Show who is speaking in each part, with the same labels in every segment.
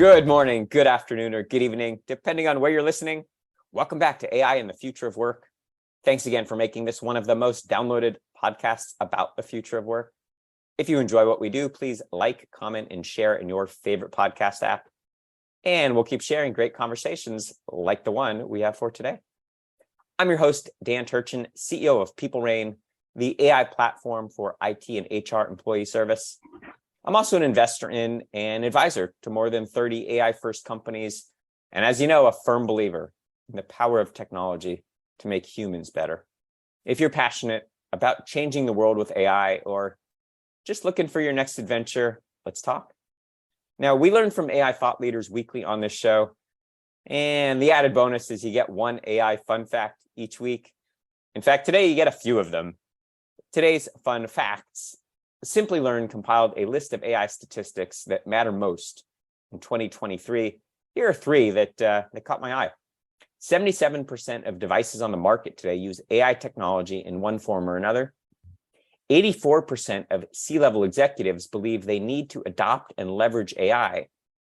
Speaker 1: Good morning, good afternoon, or good evening, depending on where you're listening. Welcome back to AI and the Future of Work. Thanks again for making this one of the most downloaded podcasts about the future of work. If you enjoy what we do, please like, comment, and share in your favorite podcast app. And we'll keep sharing great conversations like the one we have for today. I'm your host, Dan Turchin, CEO of PeopleRain, the AI platform for IT and HR employee service. I'm also an investor in and advisor to more than 30 AI-first companies, and as you know, a firm believer in the power of technology to make humans better. If you're passionate about changing the world with AI or just looking for your next adventure, let's talk. Now, we learn from AI thought leaders weekly on this show, and the added bonus is you get one AI fun fact each week. In fact, today you get a few of them. Today's fun facts: Simply Learn compiled a list of AI statistics that matter most in 2023. Here are three that caught my eye. 77% of devices on the market today use AI technology in one form or another. 84% of C-level executives believe they need to adopt and leverage AI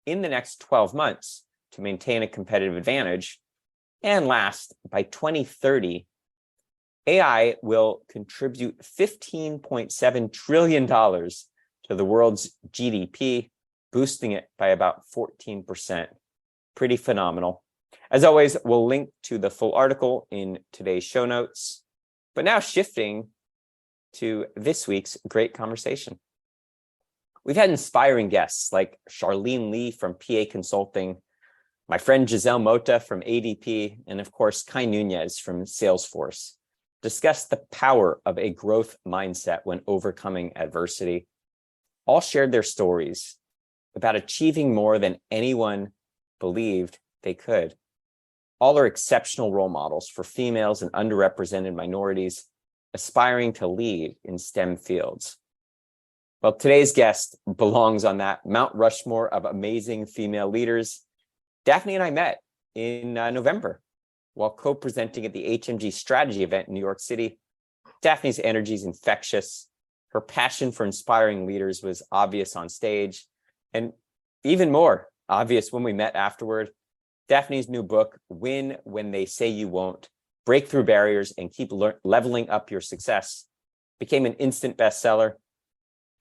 Speaker 1: in the next 12 months to maintain a competitive advantage. And last, by 2030, AI will contribute $15.7 trillion to the world's GDP, boosting it by about 14%. Pretty phenomenal. As always, we'll link to the full article in today's show notes. But now shifting to this week's great conversation. We've had inspiring guests like Charlene Lee from PA Consulting, my friend Giselle Mota from ADP, and of course, Kai Nunez from Salesforce, discuss the power of a growth mindset when overcoming adversity. All shared their stories about achieving more than anyone believed they could. All are exceptional role models for females and underrepresented minorities aspiring to lead in STEM fields. Well, today's guest belongs on that Mount Rushmore of amazing female leaders. Daphne and I met in November while co-presenting at the HMG Strategy event in New York City. Daphne's energy is infectious. Her passion for inspiring leaders was obvious on stage, and even more obvious when we met afterward. Daphne's new book, Win When They Say You Won't, Break Through Barriers and Keep Leveling Up Your Success, became an instant bestseller.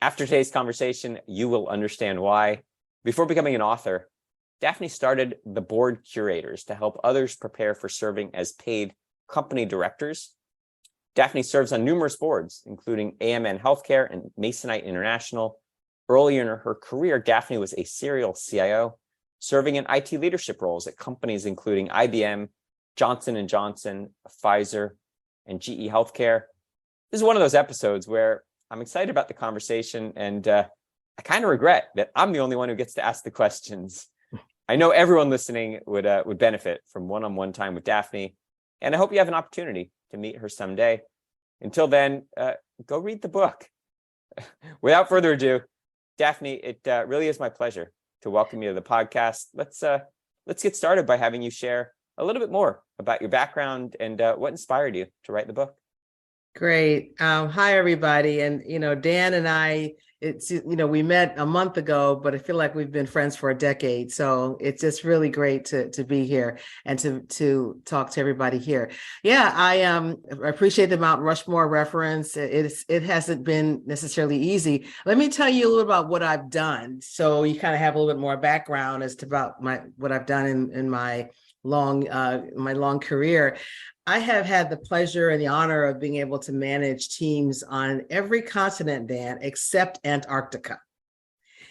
Speaker 1: After today's conversation, you will understand why. Before becoming an author, Daphne started the Board Curators to help others prepare for serving as paid company directors. Daphne serves on numerous boards, including AMN Healthcare and Masonite International. Earlier in her career, Daphne was a serial CIO, serving in IT leadership roles at companies including IBM, Johnson & Johnson, Pfizer, and GE Healthcare. This is one of those episodes where I'm excited about the conversation, and I kind of regret that I'm the only one who gets to ask the questions. I know everyone listening would benefit from one-on-one time with Daphne, and I hope you have an opportunity to meet her someday. Until then, go read the book. Without further ado, Daphne, it really is my pleasure to welcome you to the podcast. Let's get started by having you share a little bit more about your background and what inspired you to write the book.
Speaker 2: Great. Hi, everybody. And, Dan and I, we met a month ago, but I feel like we've been friends for a decade. So it's just really great to be here and to talk to everybody here. Yeah, I appreciate the Mount Rushmore reference. It hasn't been necessarily easy. Let me tell you a little about what I've done, so you kind of have a little bit more background as to about what I've done in my long career. I have had the pleasure and the honor of being able to manage teams on every continent, Dan, except Antarctica.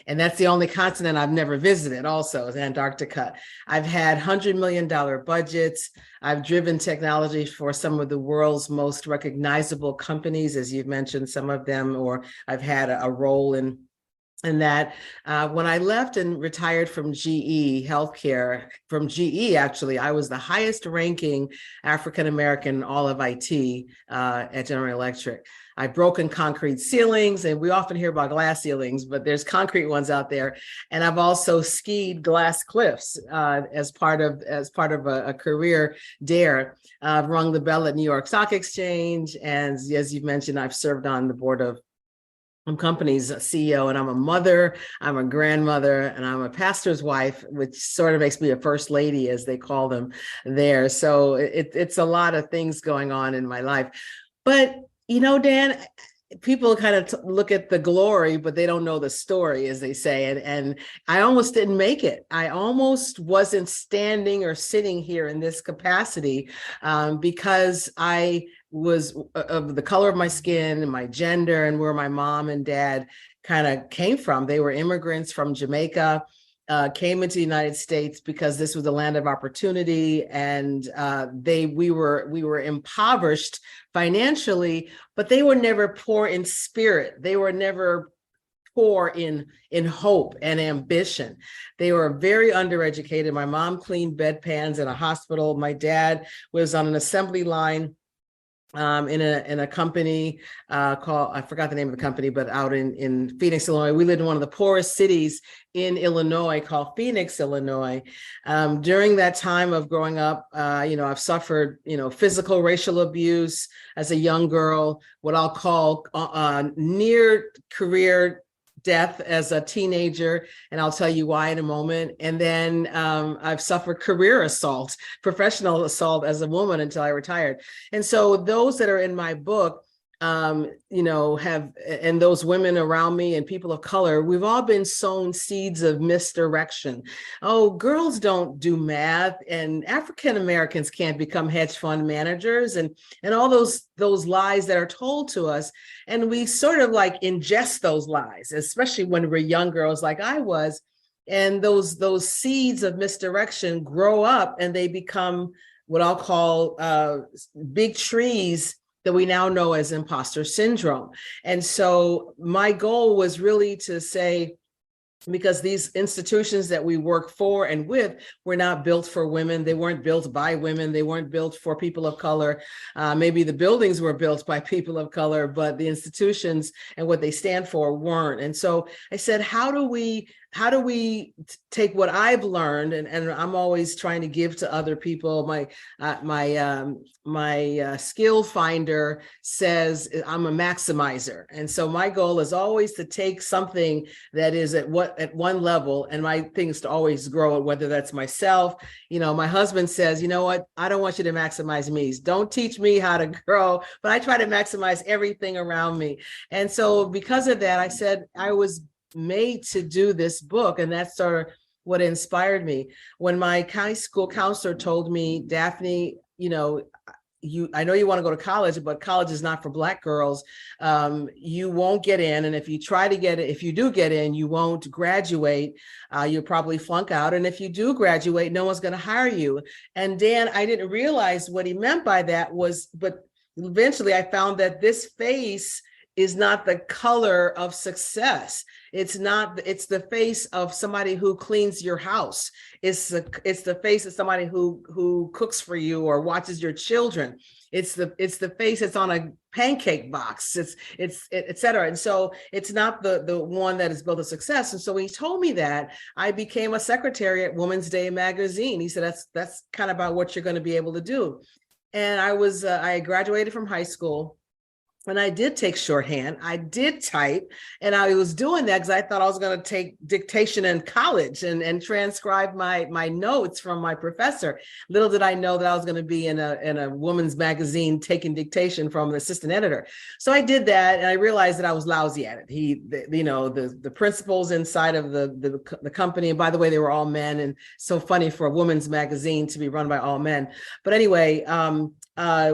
Speaker 2: And that's the only continent I've never visited also, is Antarctica. I've had $100 million budgets. I've driven technology for some of the world's most recognizable companies, as you've mentioned, some of them, or I've had a role in that. When I left and retired from GE Healthcare, from GE, actually, I was the highest ranking African-American in all of IT at General Electric. I've broken concrete ceilings, and we often hear about glass ceilings, but there's concrete ones out there. And I've also skied glass cliffs as part of a career dare. I've rung the bell at New York Stock Exchange, and as you've mentioned, I've served on the board of company's CEO, and I'm a mother, I'm a grandmother, and I'm a pastor's wife, which sort of makes me a first lady, as they call them there. So it's a lot of things going on in my life. But, Dan, people kind of look at the glory, but they don't know the story, as they say. And I almost didn't make it. I almost wasn't standing or sitting here in this capacity because I was of the color of my skin and my gender and where my mom and dad kind of came from. They were immigrants from Jamaica, came into the United States because this was a land of opportunity, and we were impoverished financially, but they were never poor in spirit. They were never poor in hope and ambition. They were very undereducated. My mom cleaned bedpans in a hospital. My dad was on an assembly line in a company called, I forgot the name of the company, but out in Phoenix, Illinois. We lived in one of the poorest cities in Illinois called Phoenix, Illinois. During that time of growing up, I've suffered, physical, racial abuse as a young girl, what I'll call near career death as a teenager, and I'll tell you why in a moment. And then I've suffered career assault, professional assault as a woman until I retired. And so those that are in my book, and those women around me and people of color, we've all been sown seeds of misdirection. Oh, girls don't do math, and African Americans can't become hedge fund managers, and all those lies that are told to us. And we sort of like ingest those lies, especially when we're young girls like I was. And those seeds of misdirection grow up and they become what I'll call big trees that we now know as imposter syndrome. And so my goal was really to say, because these institutions that we work for and with were not built for women. They weren't built by women. They weren't built for people of color. Maybe the buildings were built by people of color, but the institutions and what they stand for weren't. And so I said, how do we take what I've learned, and I'm always trying to give to other people. My skill finder says I'm a maximizer. And so my goal is always to take something that is at one level, and my thing is to always grow it, whether that's myself. My husband says, you know what, I don't want you to maximize me. Don't teach me how to grow, but I try to maximize everything around me. And so because of that, I said I was made to do this book, and that's sort of what inspired me. When my county school counselor told me, Daphne, I know you want to go to college, but college is not for Black girls. You won't get in. And if you try to get it, if you do get in, you won't graduate. You'll probably flunk out. And if you do graduate, no one's going to hire you. And Dan, I didn't realize what he meant by that but eventually I found that this face is not the color of success. It's the face of somebody who cleans your house. It's the face of somebody who cooks for you or watches your children. It's the face that's on a pancake box. It's et cetera. And so it's not the one that is built a success. And so when he told me that, I became a secretary at Women's Day magazine. He said, that's kind of about what you're going to be able to do. And I graduated from high school. And I did take shorthand. I did type, and I was doing that because I thought I was going to take dictation in college and transcribe my notes from my professor. Little did I know that I was going to be in a woman's magazine taking dictation from an assistant editor. So I did that, and I realized that I was lousy at it. The principals inside of the company, and by the way, they were all men, and so funny for a woman's magazine to be run by all men. But anyway, I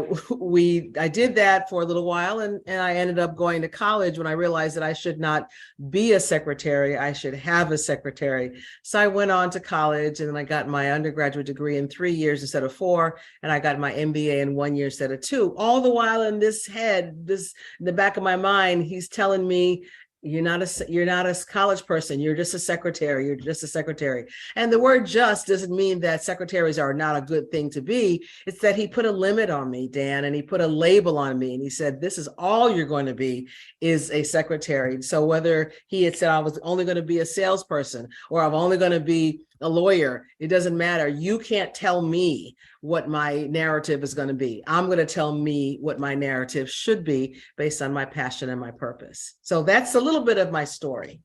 Speaker 2: did that for a little while, and I ended up going to college when I realized that I should not be a secretary. I should have a secretary. So I went on to college, and then I got my undergraduate degree in 3 years instead of 4, and I got my MBA in 1 year instead of 2. All the while in the back of my mind, he's telling me, you're not a college person. You're just a secretary. You're just a secretary. And the word just doesn't mean that secretaries are not a good thing to be. It's that he put a limit on me, Dan, and he put a label on me. And he said, this is all you're going to be, is a secretary. So whether he had said I was only going to be a salesperson, or I'm only going to be a lawyer, it doesn't matter. You can't tell me what my narrative is going to be. I'm going to tell me what my narrative should be based on my passion and my purpose. So that's a little bit of my story.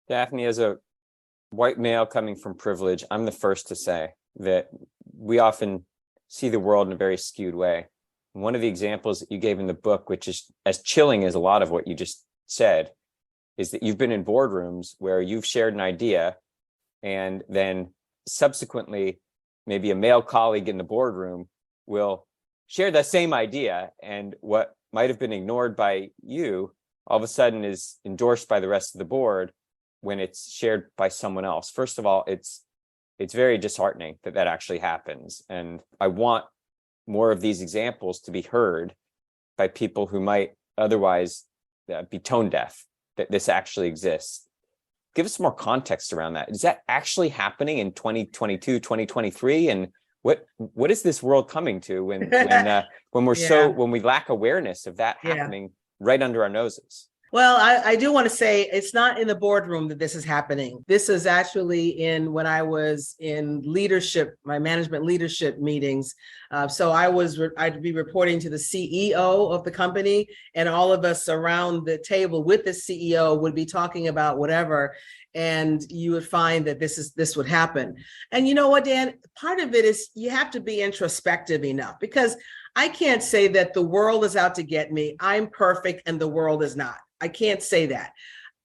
Speaker 1: Daphne, as a white male coming from privilege, I'm the first to say that we often see the world in a very skewed way. One of the examples that you gave in the book, which is as chilling as a lot of what you just said, is that you've been in boardrooms where you've shared an idea, and then subsequently, maybe a male colleague in the boardroom will share that same idea, and what might have been ignored by you all of a sudden is endorsed by the rest of the board when it's shared by someone else. First of all, it's very disheartening that that actually happens, and I want more of these examples to be heard by people who might otherwise be tone deaf, that this actually exists. Give us more context around that. Is that actually happening in 2022, 2023? And what is this world coming to when we're when we lack awareness of that happening right under our noses?
Speaker 2: Well, I do want to say it's not in the boardroom that this is happening. This is actually when I was in leadership, my management leadership meetings. So I'd be reporting to the CEO of the company, and all of us around the table with the CEO would be talking about whatever. And you would find that this would happen. And you know what, Dan, part of it is you have to be introspective enough, because I can't say that the world is out to get me. I'm perfect and the world is not. I can't say that.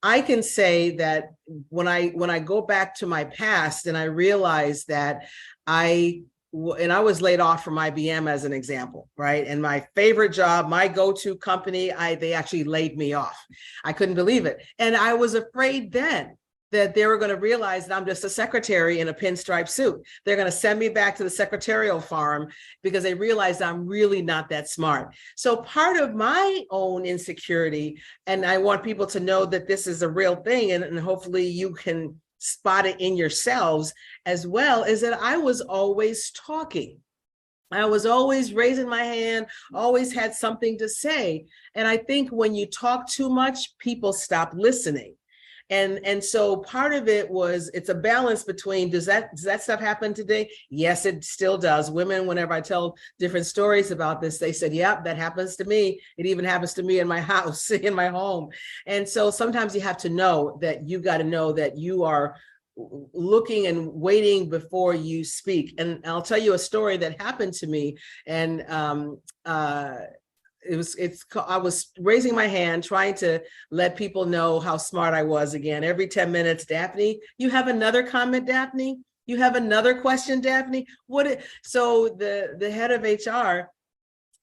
Speaker 2: I can say that when I go back to my past and I realize that I was laid off from IBM as an example, right? And my favorite job, my go-to company, they actually laid me off. I couldn't believe it. And I was afraid then that they were going to realize that I'm just a secretary in a pinstripe suit. They're going to send me back to the secretarial farm because they realized I'm really not that smart. So part of my own insecurity, and I want people to know that this is a real thing, and hopefully you can spot it in yourselves as well, is that I was always talking. I was always raising my hand, always had something to say. And I think when you talk too much, people stop listening. And so part of it was, it's a balance between, does that stuff happen today? Yes, it still does. Women, whenever I tell different stories about this, they said, yep, that happens to me. It even happens to me in my house, in my home. And so sometimes you have to know that you got to know that you are looking and waiting before you speak. And I'll tell you a story that happened to me. And I was raising my hand, trying to let people know how smart I was again. Every 10 minutes, Daphne, you have another comment, Daphne? You have another question, Daphne? So the head of HR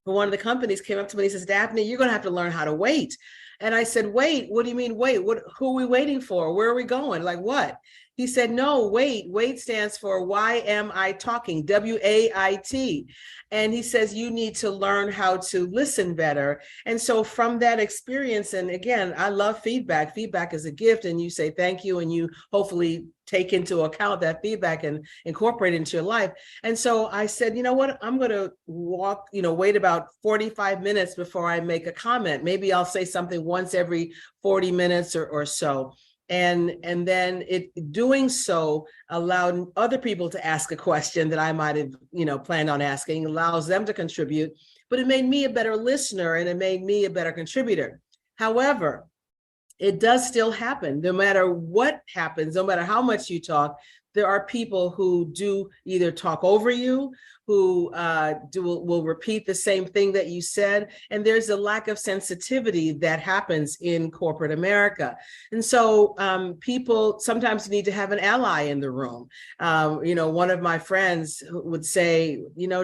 Speaker 2: for one of the companies came up to me and he says, Daphne, you're going to have to learn how to wait. And I said, wait, what do you mean wait? Who are we waiting for? Where are we going? Like what? He said, no, wait. Wait stands for why am I talking? WAIT. And he says, you need to learn how to listen better. And so from that experience, and again, I love feedback. Feedback is a gift, and you say thank you, and you hopefully take into account that feedback and incorporate it into your life. And so I said, you know what, I'm going to wait about 45 minutes before I make a comment. Maybe I'll say something once every 40 minutes or so. And then doing so allowed other people to ask a question that I might have, planned on asking, allows them to contribute, but it made me a better listener and it made me a better contributor. However, it does still happen. No matter what happens, no matter how much you talk, there are people who do either talk over you, who will repeat the same thing that you said. And there's a lack of sensitivity that happens in corporate America. And so people sometimes need to have an ally in the room. One of my friends would say,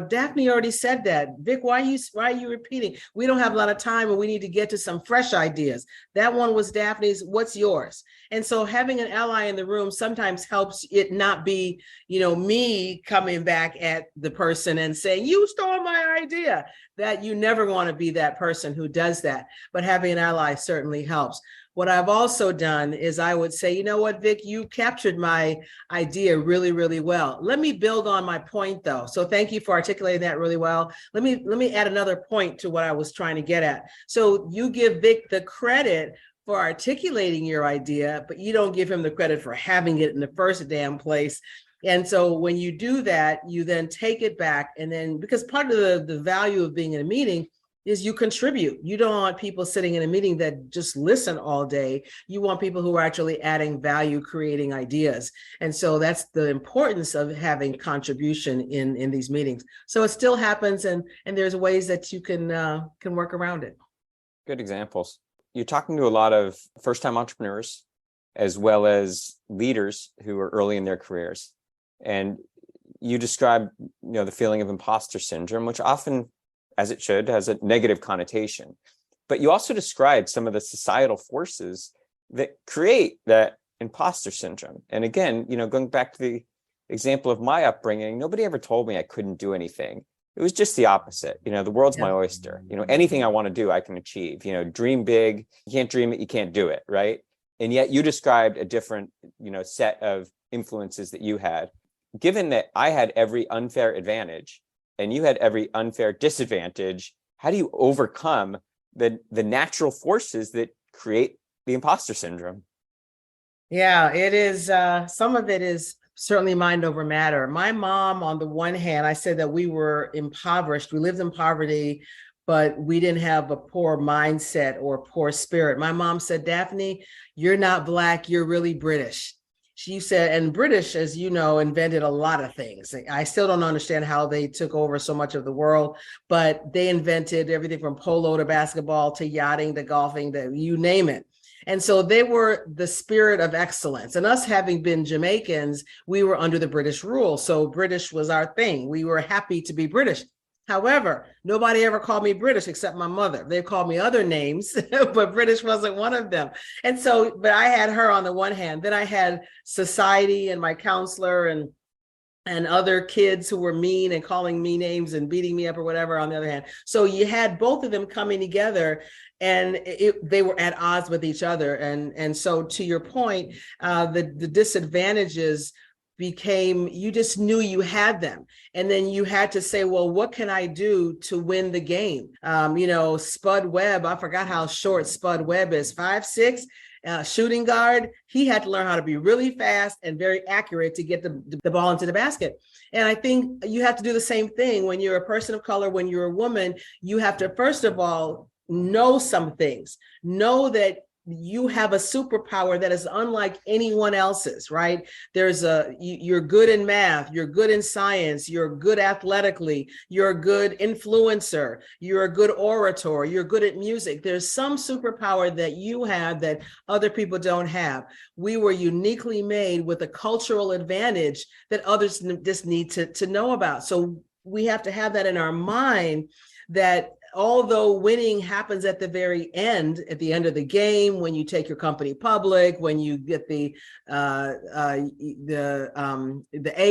Speaker 2: Daphne already said that. Vic, why are you repeating? We don't have a lot of time and we need to get to some fresh ideas. That one was Daphne's. What's yours? And so having an ally in the room sometimes helps it not be, me coming back at the person and saying, you stole my idea. That you never want to be that person who does that. But having an ally certainly helps. What I've also done is I would say, you know what, Vic, you captured my idea really, really well. Let me build on my point, though. So thank you for articulating that really well. Let me add another point to what I was trying to get at. So you give Vic the credit for articulating your idea, but you don't give him the credit for having it in the first damn place. And so when you do that, you then take it back. And then, because part of the value of being in a meeting is you contribute. You don't want people sitting in a meeting that just listen all day. You want people who are actually adding value, creating ideas. And so that's the importance of having contribution in these meetings. So it still happens, and there's ways that you can work around it.
Speaker 1: Good examples. You're talking to a lot of first-time entrepreneurs, as well as leaders who are early in their careers. And you describe, the feeling of imposter syndrome, which often, as it should, has a negative connotation. But you also described some of the societal forces that create that imposter syndrome. And again, going back to the example of my upbringing, nobody ever told me I couldn't do anything. It was just the opposite. The world's my oyster. Anything I want to do, I can achieve. Dream big. You can't dream it, you can't do it, right? And yet you described a different, set of influences that you had. Given that I had every unfair advantage and you had every unfair disadvantage, how do you overcome the natural forces that create the imposter syndrome?
Speaker 2: Yeah, it is. Some of it is certainly mind over matter. My mom, on the one hand, I said that we were impoverished. We lived in poverty, but we didn't have a poor mindset or poor spirit. My mom said, Daphne, you're not Black, you're really British. She said, and British, as you know, invented a lot of things. I still don't understand how they took over so much of the world, but they invented everything from polo to basketball to yachting to golfing, to you name it. And so they were the spirit of excellence. And us having been Jamaicans, we were under the British rule. So British was our thing. We were happy to be British. However, nobody ever called me British except my mother. They called me other names, but British wasn't one of them. And so, but I had her on the one hand. Then I had society and my counselor and other kids who were mean and calling me names and beating me up or whatever on the other hand. So you had both of them coming together, and they were at odds with each other. And so to your point, the disadvantages became, you just knew you had them. And then you had to say, well, what can I do to win the game? Spud Webb, I forgot how short Spud Webb is, 5'6", shooting guard. He had to learn how to be really fast and very accurate to get the ball into the basket. And I think you have to do the same thing when you're a person of color, when you're a woman. You have to, first of all, know some things. Know you have a superpower that is unlike anyone else's, right? You're good in math, you're good in science, you're good athletically, you're a good influencer, you're a good orator, you're good at music. There's some superpower that you have that other people don't have. We were uniquely made with a cultural advantage that others just need to know about. So we have to have that in our mind, that although winning happens at the very end, at the end of the game, when you take your company public, when you get the A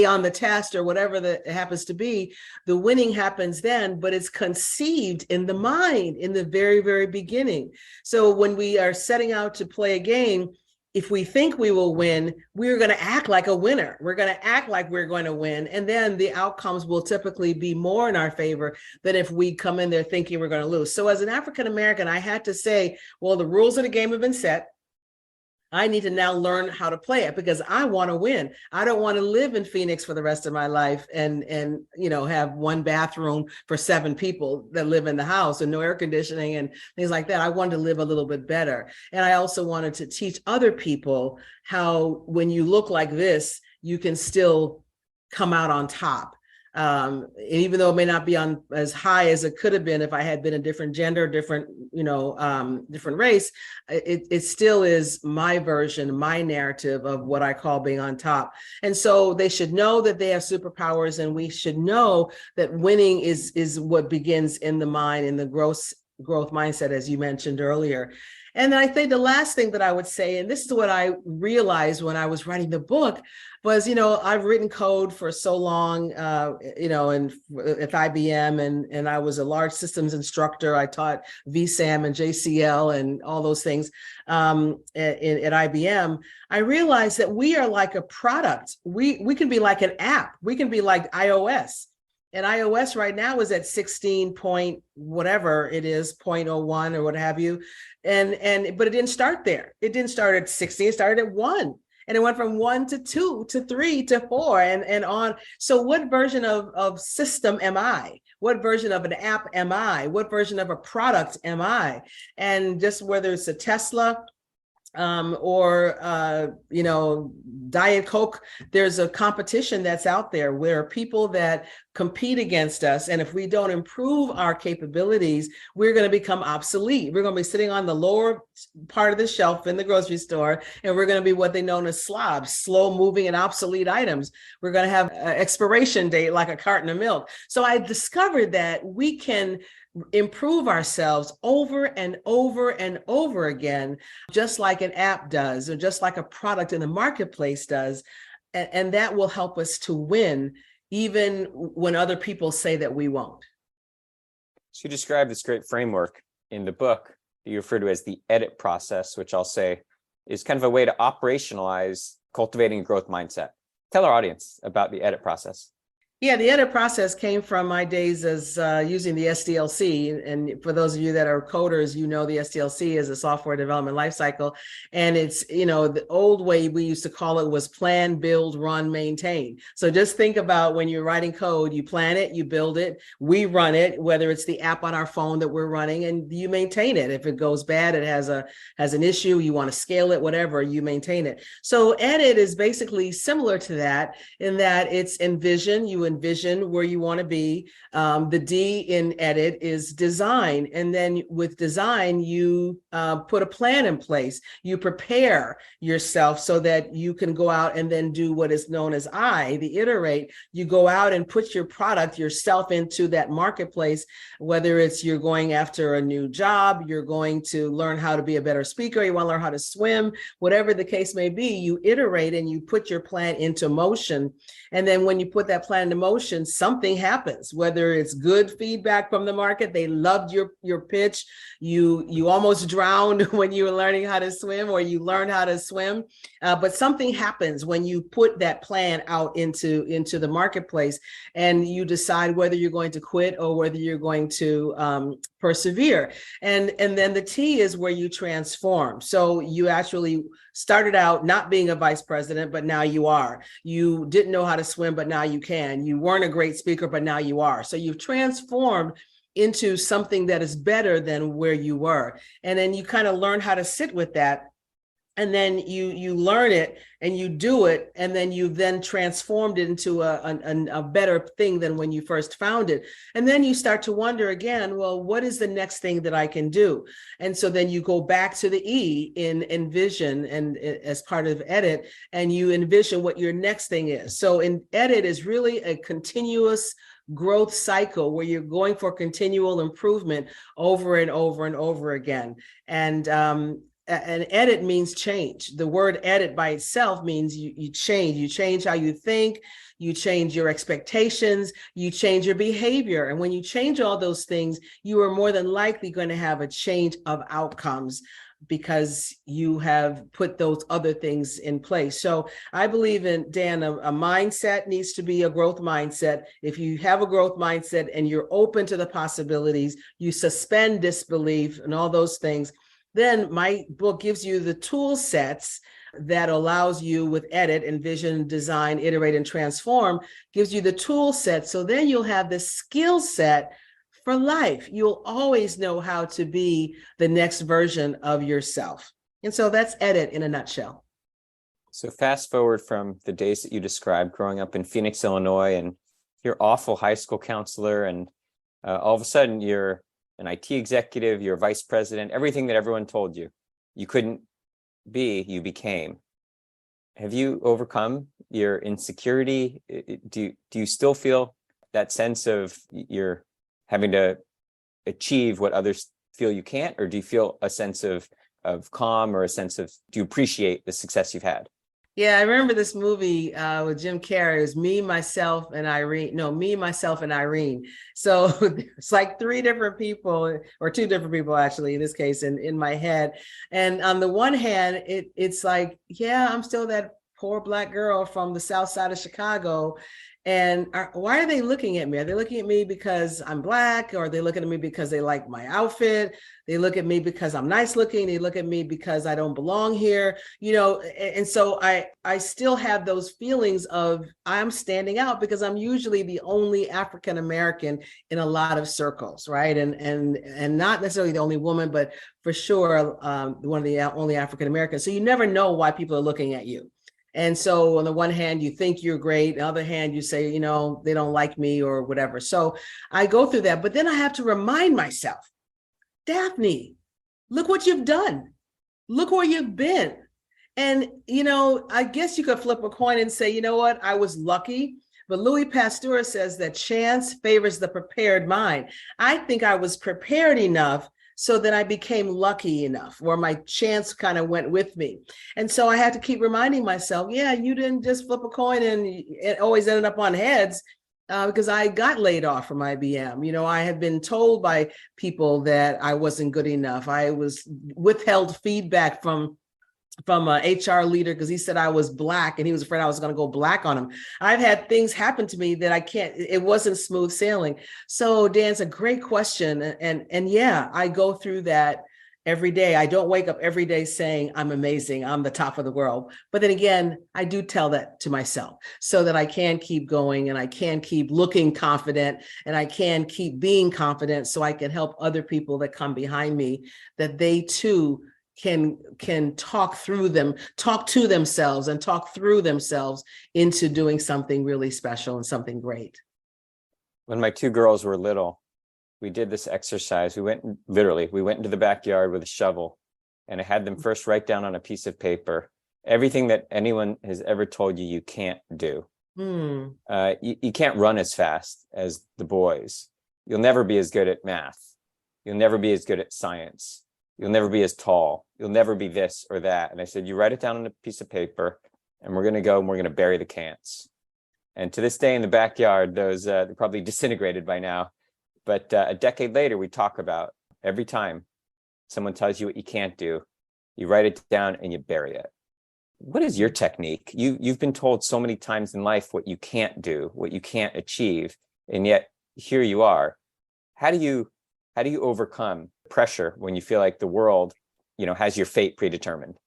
Speaker 2: on the test or whatever that happens to be, the winning happens then, but it's conceived in the mind in the very, very beginning. So when we are setting out to play a game, if we think we will win, we're going to act like a winner. We're going to act like we're going to win. And then the outcomes will typically be more in our favor than if we come in there thinking we're going to lose. So as an African-American, I had to say, well, the rules of the game have been set. I need to now learn how to play it because I want to win. I don't want to live in Phoenix for the rest of my life and have one bathroom for 7 people that live in the house and no air conditioning and things like that. I wanted to live a little bit better. And I also wanted to teach other people how when you look like this, you can still come out on top. Even though it may not be on as high as it could have been if I had been a different gender, different race, it still is my version, my narrative of what I call being on top. And so they should know that they have superpowers, and we should know that winning is what begins in the mind, in the growth mindset, as you mentioned earlier. And then I think the last thing that I would say, and this is what I realized when I was writing the book, was, I've written code for so long, and at IBM, and I was a large systems instructor. I taught VSAM and JCL and all those things at IBM. I realized that we are like a product. We can be like an app. We can be like iOS. And iOS right now is at 16 point whatever it is, 0.01 or what have you. But it didn't start there. It didn't start at 16, it started at 1. And it went from 1 to 2 to 3 to 4 and on. So what version of system am I? What version of an app am I? What version of a product am I? And just whether it's a Tesla or Diet Coke, there's a competition that's out there where people that compete against us, and if we don't improve our capabilities, we're going to become obsolete. We're going to be sitting on the lower part of the shelf in the grocery store, and we're going to be what they know as slobs, slow moving and obsolete items. We're going to have an expiration date like a carton of milk. So I discovered that we can improve ourselves over and over and over again, just like an app does, or just like a product in the marketplace does. And that will help us to win, even when other people say that we won't.
Speaker 1: So you describe this great framework in the book that you refer to as the edit process, which I'll say is kind of a way to operationalize cultivating a growth mindset. Tell our audience about the edit process.
Speaker 2: Yeah, the edit process came from my days as using the SDLC. And for those of you that are coders, you know the SDLC is a software development lifecycle. And it's, the old way we used to call it was plan, build, run, maintain. So just think about when you're writing code, you plan it, you build it, we run it, whether it's the app on our phone that we're running, and you maintain it. If it goes bad, it has an issue, you want to scale it, whatever, you maintain it. So edit is basically similar to that in that it's envision, you envision where you want to be. The D in edit is design. And then with design, you put a plan in place. You prepare yourself so that you can go out and then do what is known as I, the iterate. You go out and put your product, yourself into that marketplace, whether it's you're going after a new job, you're going to learn how to be a better speaker, you want to learn how to swim, whatever the case may be, you iterate and you put your plan into motion. And then when you put that plan into motion, something happens, whether it's good feedback from the market, they loved your pitch, you almost drowned when you were learning how to swim, or you learned how to swim, but something happens when you put that plan out into the marketplace, and you decide whether you're going to quit or whether you're going to persevere. And then the T is where you transform. So you actually started out not being a vice president, but now you are. You didn't know how to swim, but now you can. You weren't a great speaker, but now you are. So you've transformed into something that is better than where you were. And then you kind of learn how to sit with that. And then you learn it and you do it, and then you then transformed it into a better thing than when you first found it. And then you start to wonder again, well, what is the next thing that I can do? And so then you go back to the E in envision, and as part of edit, and you envision what your next thing is. So in edit is really a continuous growth cycle where you're going for continual improvement over and over and over again. And edit means change. The word edit by itself means you change how you think, you change your expectations, you change your behavior. And when you change all those things, you are more than likely going to have a change of outcomes because you have put those other things in place. So I believe in, Dan, a mindset needs to be a growth mindset. If you have a growth mindset and you're open to the possibilities, you suspend disbelief and all those things, then my book gives you the tool sets that allows you with edit, envision, design, iterate, and transform, gives you the tool set. So then you'll have the skill set for life. You'll always know how to be the next version of yourself. And so that's edit in a nutshell.
Speaker 1: So fast forward from the days that you described growing up in Phoenix, Illinois, and you're awful high school counselor, and all of a sudden you're an IT executive, you're a vice president, everything that everyone told you couldn't be, you became. Have you overcome your insecurity? Do you still feel that sense of you're having to achieve what others feel you can't, or do you feel a sense of calm, or a sense of, do you appreciate the success you've had?
Speaker 2: Yeah, I remember this movie with Jim Carrey. It was Me, Myself, and Irene. No, Me, Myself, and Irene. So it's like three different people, or two different people, actually, in this case, in my head. And on the one hand, it's like, yeah, I'm still that poor Black girl from the South Side of Chicago. And why are they looking at me? Are they looking at me because I'm Black? Or are they looking at me because they like my outfit? They look at me because I'm nice looking. They look at me because I don't belong here, and so I still have those feelings of I'm standing out because I'm usually the only African American in a lot of circles, right? And not necessarily the only woman, but for sure one of the only African Americans. So you never know why people are looking at you. And so on the one hand, you think you're great. On the other hand, you say, they don't like me or whatever. So I go through that, but then I have to remind myself, Daphne, look what you've done. Look where you've been. And, I guess you could flip a coin and say, you know what, I was lucky. But Louis Pasteur says that chance favors the prepared mind. I think I was prepared enough so that I became lucky enough, where my chance kind of went with me. And so I had to keep reminding myself, yeah, you didn't just flip a coin and it always ended up on heads, because I got laid off from IBM. I had been told by people that I wasn't good enough. I was withheld feedback from an HR leader because he said I was Black and he was afraid I was going to go Black on him. I've had things happen to me that it wasn't smooth sailing. So Dan, it's a great question. And yeah, I go through that every day. I don't wake up every day saying I'm amazing, I'm the top of the world. But then again, I do tell that to myself so that I can keep going and I can keep looking confident and I can keep being confident so I can help other people that come behind me, that they too can talk to themselves and talk through themselves into doing something really special and something great.
Speaker 1: When my two girls were little, we did this exercise. We went into the backyard with a shovel, and I had them first write down on a piece of paper everything that anyone has ever told you can't do. You can't run as fast as the boys. You'll never be as good at math. You'll never be as good at science. You'll never be as tall. You'll never be this or that. And I said, you write it down on a piece of paper, and we're going to go and we're going to bury the can'ts. And to this day in the backyard, those they're probably disintegrated by now. But a decade later, we talk about every time someone tells you what you can't do, you write it down and you bury it. What is your technique? You've been told so many times in life what you can't do, what you can't achieve, and yet here you are. How do you overcome pressure when you feel like the world, has your fate predetermined?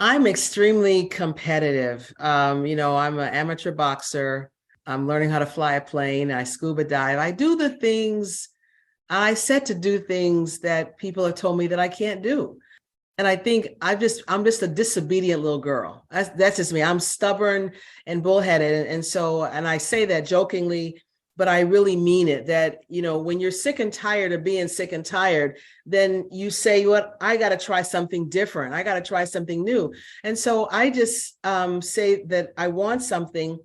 Speaker 2: I'm extremely competitive. I'm an amateur boxer. I'm learning how to fly a plane. I scuba dive. I set to do things that people have told me that I can't do. And I think I'm just a disobedient little girl. That's just me. I'm stubborn and bullheaded. And I say that jokingly, but I really mean it, that, when you're sick and tired of being sick and tired, then you say, what, I got to try something different. I got to try something new. And so I just say that I want something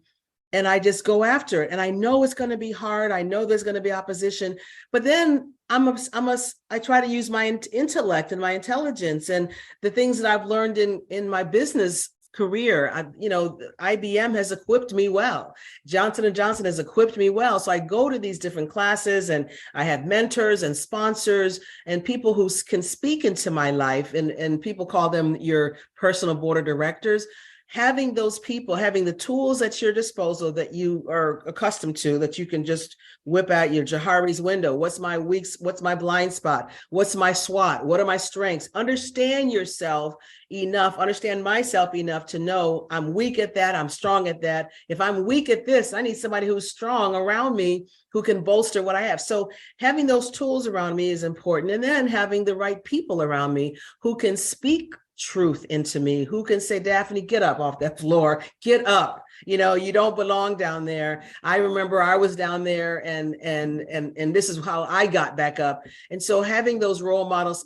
Speaker 2: and I just go after it. And I know it's going to be hard. I know there's going to be opposition, but then I try to use my intellect and my intelligence and the things that I've learned in my business career. IBM has equipped me well. Johnson & Johnson has equipped me well. So I go to these different classes and I have mentors and sponsors and people who can speak into my life, and people call them your personal board of directors. Having those people, having the tools at your disposal that you are accustomed to, that you can just whip out your Johari's window. What's my weaks? What's my blind spot? What's my SWOT? What are my strengths? Understand yourself enough, understand myself enough to know I'm weak at that. I'm strong at that. If I'm weak at this, I need somebody who's strong around me who can bolster what I have. So having those tools around me is important. And then having the right people around me who can speak truth into me, who can say, Daphne, get up off that floor, get up. You don't belong down there. I remember I was down there and this is how I got back up. And so having those role models,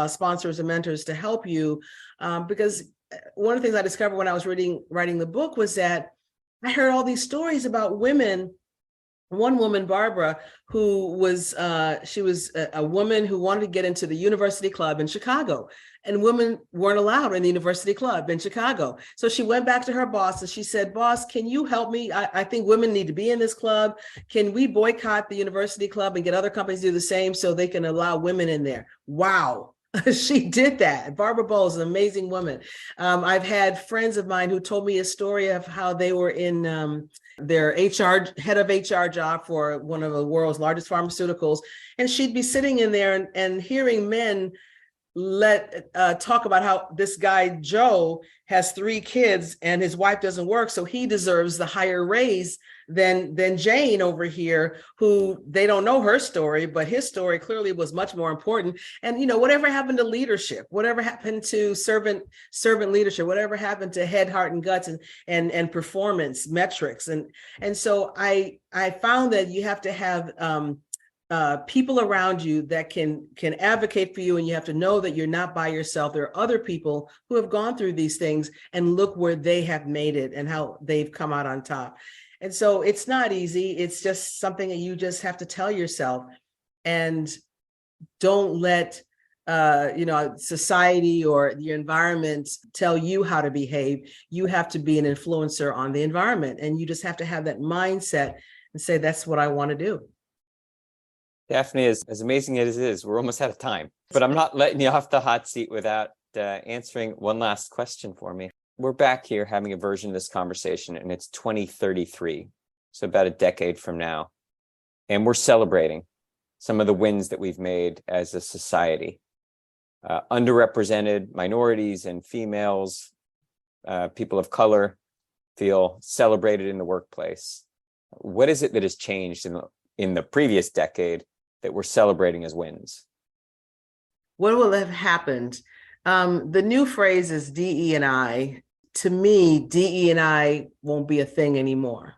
Speaker 2: sponsors and mentors to help you, because one of the things I discovered when I was writing the book was that I heard all these stories about women. One woman, Barbara, who was, she was a woman who wanted to get into the university club in Chicago, and women weren't allowed in the university club in Chicago. So she went back to her boss and she said, boss, can you help me? I think women need to be in this club. Can we boycott the university club and get other companies to do the same so they can allow women in there? Wow. She did that. Barbara Bowles, an amazing woman. I've had friends of mine who told me a story of how they were in their HR, head of HR job for one of the world's largest pharmaceuticals. And she'd be sitting in there and hearing men talk about how this guy, Joe, has 3 kids and his wife doesn't work. So he deserves the higher raise than Jane over here, who they don't know her story, but his story clearly was much more important. And, whatever happened to leadership, whatever happened to servant leadership, whatever happened to head, heart, and guts and performance metrics. And so I found that you have to have people around you that can advocate for you, and you have to know that you're not by yourself. There are other people who have gone through these things and look where they have made it and how they've come out on top. And so it's not easy. It's just something that you just have to tell yourself, and don't let society or your environment tell you how to behave. You have to be an influencer on the environment, and you just have to have that mindset and say, that's what I want to do.
Speaker 1: Daphne, as amazing as it is, we're almost out of time, but I'm not letting you off the hot seat without answering one last question for me. We're back here having a version of this conversation, and it's 2033, so about a decade from now, and we're celebrating some of the wins that we've made as a society. Underrepresented minorities and females, people of color feel celebrated in the workplace. What is it that has changed in the previous decade that we're celebrating as wins?
Speaker 2: What will have happened? The new phrase is DE&I. To me, DE&I won't be a thing anymore.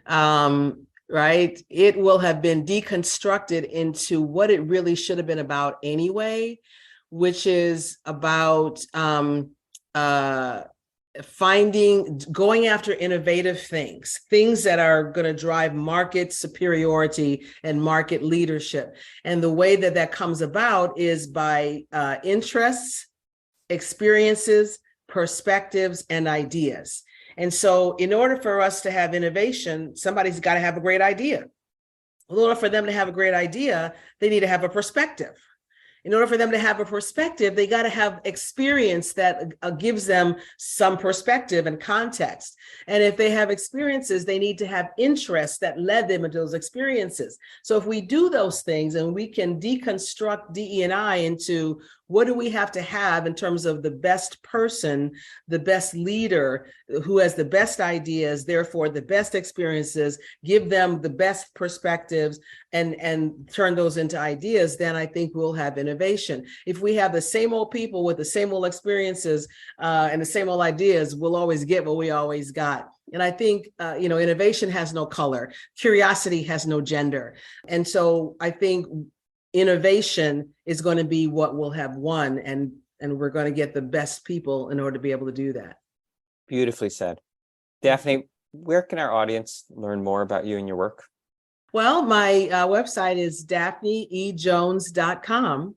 Speaker 2: Right? It will have been deconstructed into what it really should have been about anyway, which is about going after innovative things that are going to drive market superiority and market leadership. And the way that comes about is by interests, experiences, perspectives, and ideas. And so in order for us to have innovation, somebody's got to have a great idea. In order for them to have a great idea, they need to have a perspective. In order for them to have a perspective, they got to have experience that gives them some perspective and context. And if they have experiences, they need to have interests that led them into those experiences. So if we do those things and we can deconstruct DE&I into what do we have to have in terms of the best person, the best leader who has the best ideas, therefore the best experiences, give them the best perspectives and turn those into ideas, then I think we'll have innovation. If we have the same old people with the same old experiences and the same old ideas, we'll always get what we always got. And I think, innovation has no color. Curiosity has no gender. And so I think innovation is going to be what will have won, and we're going to get the best people in order to be able to do that.
Speaker 1: Beautifully said. Daphne, where can our audience learn more about you and your work?
Speaker 2: Well, my website is daphneejones.com,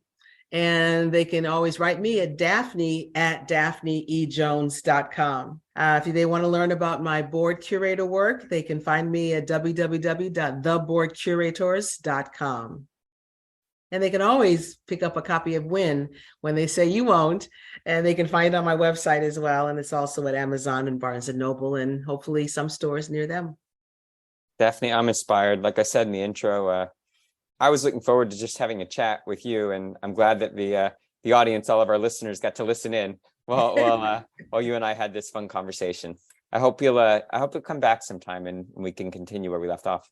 Speaker 2: and they can always write me at daphne@daphneejones.com. If they want to learn about my board curator work, they can find me at www.theboardcurators.com. And they can always pick up a copy of Win when they say you won't, and they can find it on my website as well. And it's also at Amazon and Barnes & Noble and hopefully some stores near them.
Speaker 1: Daphne, I'm inspired. Like I said in the intro, I was looking forward to just having a chat with you, and I'm glad that the audience, all of our listeners, got to listen in while you and I had this fun conversation. I hope you'll come back sometime and we can continue where we left off.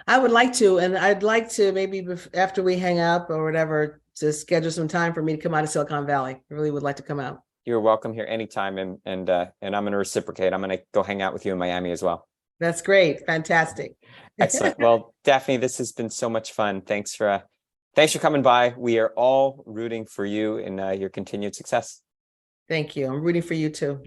Speaker 2: I would like to, and I'd like to maybe after we hang up or whatever, to schedule some time for me to come out of Silicon Valley. I really would like to come out.
Speaker 1: You're welcome here anytime, and I'm going to reciprocate. I'm going to go hang out with you in Miami as well.
Speaker 2: That's great. Fantastic.
Speaker 1: Excellent. Well, Daphne, this has been so much fun. Thanks for coming by. We are all rooting for you in your continued success.
Speaker 2: Thank you. I'm rooting for you too.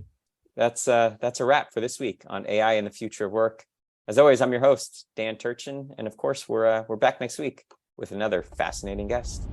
Speaker 1: That's a wrap for this week on AI and the Future of Work. As always, I'm your host, Dan Turchin, and of course, we're back next week with another fascinating guest.